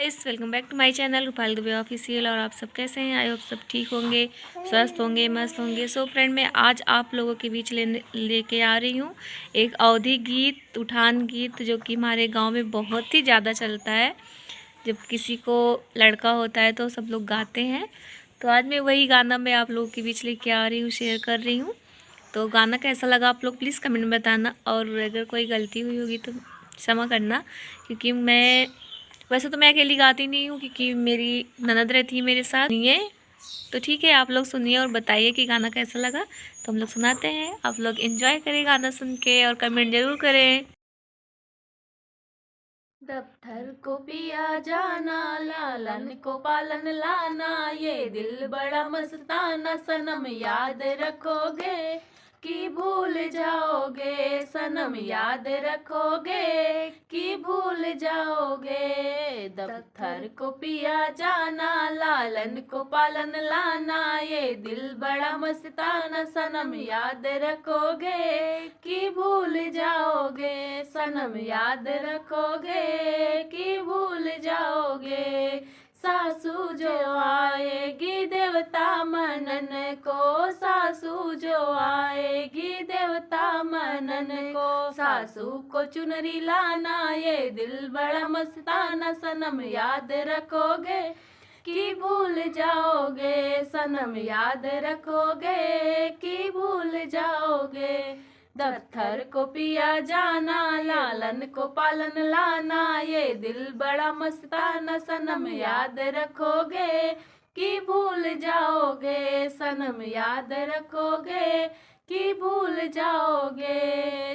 Guys welcome back to my channel Rupal Dubey official. और आप सब कैसे हैं? आई होप सब ठीक होंगे, स्वस्थ होंगे, मस्त होंगे। सो फ्रेंड, मैं आज आप लोगों के बीच लेके आ रही हूँ एक अवधी गीत, उठान गीत, जो कि हमारे गांव में बहुत ही ज़्यादा चलता है। जब किसी को लड़का होता है तो सब लोग गाते हैं। तो आज मैं वही गाना मैं आप लोगों के बीच लेके आ रही हूँ, शेयर कर रही हूँ। तो गाना कैसा लगा आप लोग प्लीज़ कमेंट में बताना, और अगर कोई गलती हुई होगी तो क्षमा करना, क्योंकि वैसे तो मैं अकेली गाती नहीं हूँ, क्योंकि मेरी ननद रहती है मेरे साथ। सुनिए तो ठीक है, आप लोग सुनिए और बताइए कि गाना कैसा लगा। तो हम लोग सुनाते हैं, आप लोग एंजॉय करें गाना सुन के और कमेंट जरूर करें। दफ्तर को पिया जाना, लालन को पालन लाना, ये दिल बड़ा मस्ताना, सनम याद रखोगे कि भूल जाओगे, सनम याद रखोगे कि भूल जाओगे। दफ्तर को पिया जाना, लालन को पालन लाना, ये दिल बड़ा मस्ताना, सनम याद रखोगे कि भूल जाओगे, सनम याद रखोगे कि भूल जाओगे। सासू जो आएगी देवता मनन को, सासू जो आएगी देवता मनन को, सासू को चुनरी लाना, ये दिल बड़ा मस्ताना, सनम याद रखोगे कि भूल जाओगे, सनम याद रखोगे कि भूल जाओगे। दफ्तर को पिया जाना, लालन को पालन लाना, ये दिल बड़ा मस्ताना, सनम याद रखोगे कि भूल जाओगे, सनम याद रखोगे कि भूल जाओगे।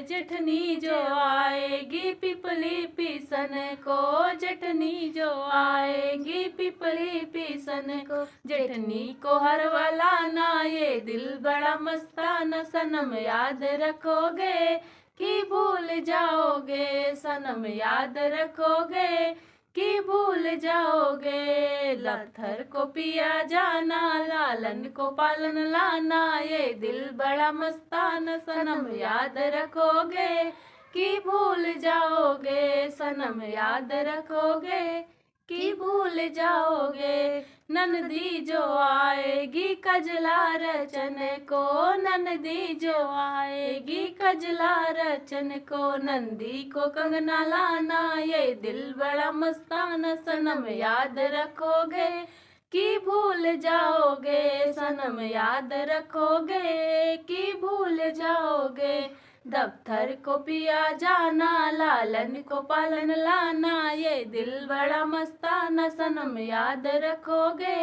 जेठनी जो आएगी पिपली पीसन को, जेठनी जो आएगी पिपली पीसन को, जेठनी को हरवा लाना, ये दिल बड़ा मस्ताना, सनम याद रखोगे कि भूल जाओगे, सनम याद रखोगे कि भूल जाओगे। दफ्तर को पिया जाना, लालन को पालन लाना, ये दिल बड़ा मस्ताना, सनम याद रखोगे कि भूल जाओगे, सनम याद रखोगे कि भूल जाओगे। ननदी जो आएगी कजला रचन को, ननदी जो आएगी कजला रचन को, नंदी को कंगना लाना, ये दिल बड़ा मस्ताना, सनम याद रखोगे कि भूल जाओगे, सनम याद रखोगे कि भूल जाओगे। दफ्तर को पिया जाना, लालन को पालन लाना, ये दिल बड़ा मस्ताना, सनम याद रखोगे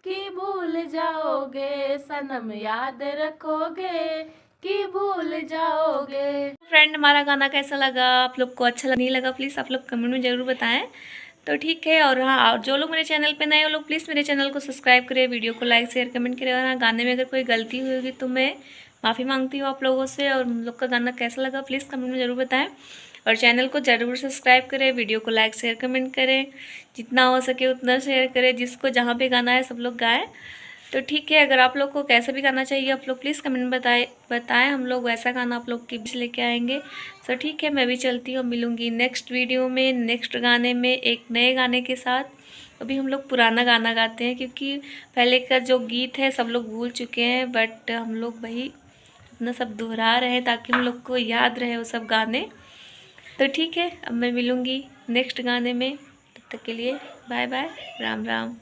कि भूल जाओगे, सनम याद रखोगे कि भूल जाओगे। फ्रेंड, हमारा गाना कैसा लगा? आप लोग को अच्छा नहीं लगा प्लीज़ आप लोग कमेंट में ज़रूर बताएं। तो ठीक है, और हाँ, और जो लोग मेरे चैनल पे नए हो लोग प्लीज़ मेरे चैनल को सब्सक्राइब करें, वीडियो को लाइक शेयर कमेंट करें। और हाँ, गाने में अगर कोई गलती हुई होगी तो मैं माफ़ी मांगती हूँ आप लोगों से। और हम लोग का गाना कैसा लगा प्लीज़ कमेंट में ज़रूर बताएं, और चैनल को ज़रूर सब्सक्राइब करें, वीडियो को लाइक शेयर कमेंट करें, जितना हो सके उतना शेयर करें, जिसको जहाँ पे गाना है सब लोग गाएं। तो ठीक है, अगर आप लोग को कैसा भी गाना चाहिए आप लोग प्लीज़ कमेंट में बताएं, हम लोग वैसा गाना आप लोग के बीच लेके आएंगे। तो ठीक है, मैं भी चलती हूँ, मिलूँगी नेक्स्ट वीडियो में नेक्स्ट गाने में एक नए गाने के साथ। अभी हम लोग पुराना गाना गाते हैं, क्योंकि पहले का जो गीत है सब लोग भूल चुके हैं, बट हम लोग वही अपना सब दोहरा रहे हैं ताकि हम लोग को याद रहे वो सब गाने। तो ठीक है, अब मैं मिलूँगी नेक्स्ट गाने में, तब तक के लिए बाय बाय, राम राम।